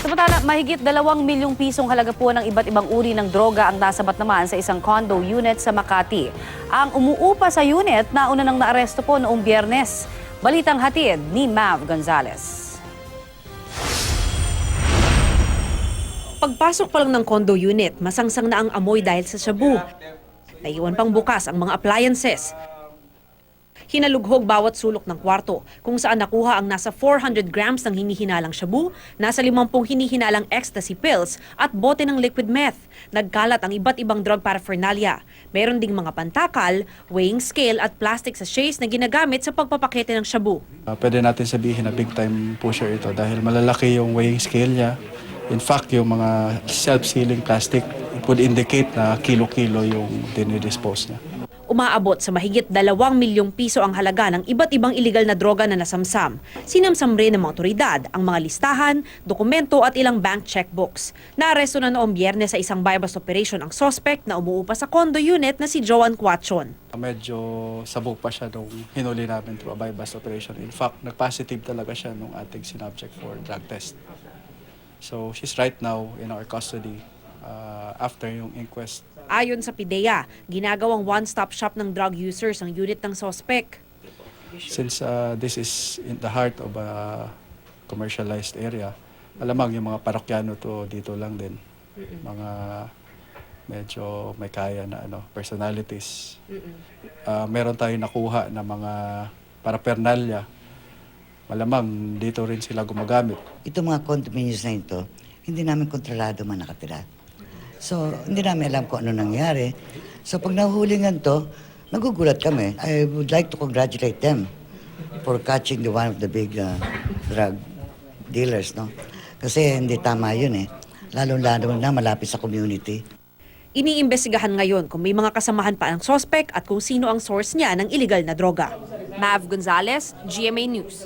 Samantala, mahigit 2 milyong pisong halaga po ng iba't ibang uri ng droga ang nasabat naman sa isang condo unit sa Makati. Ang umuupa sa unit, nauna nang naaresto po noong Biyernes. Balitang hatid ni Mav Gonzalez. Pagpasok pa lang ng condo unit, masangsang na ang amoy dahil sa shabu. Naiwan pang bukas ang mga appliances. Hinalughog bawat sulok ng kwarto, kung saan nakuha ang nasa 400 grams ng hinihinalang shabu, nasa 50 hinihinalang ecstasy pills at bote ng liquid meth. Nagkalat ang iba't ibang drug paraphernalia. Meron ding mga pantakal, weighing scale at plastic sachets na ginagamit sa pagpapakete ng shabu. Pwede natin sabihin na big time pusher ito dahil malalaki yung weighing scale niya. In fact, yung mga self-sealing plastic would indicate na kilo-kilo yung dinidispose niya. Umaabot sa mahigit 2 milyong piso ang halaga ng iba't ibang iligal na droga na nasamsam. Sinamsam rin ng mga otoridad ang mga listahan, dokumento at ilang bank checkbooks. Naaresto na noong Biyernes sa isang buy-bust operation ang suspect na umuupa sa condo unit na si Joan Cuachon. Medyo sabog pa siya nung hinuli namin through a buy-bust operation. In fact, nag-positive talaga siya nung ating sinubject for drug test. So she's right now in our custody after yung inquest. Ayon sa PIDEA, ginagawang one-stop shop ng drug users ang unit ng suspect. Since this is in the heart of a commercialized area, malamang yung mga parokyano to dito lang din. Mga medyo may kaya na personalities. Meron tayong nakuha na mga paraphernalia. Malamang dito rin sila gumagamit. Itong mga condominiums na ito, hindi namin kontrolado man nakatira. So, hindi namin alam kung ano nangyari. So, pag nahulingan to, nagugulat kami. I would like to congratulate them for catching one of the big drug dealers, no? Kasi hindi tama yun eh. Lalo-lalo na malapit sa community. Iniimbestigahan ngayon kung may mga kasamahan pa ang suspect at kung sino ang source niya ng illegal na droga. Mav Gonzalez, GMA News.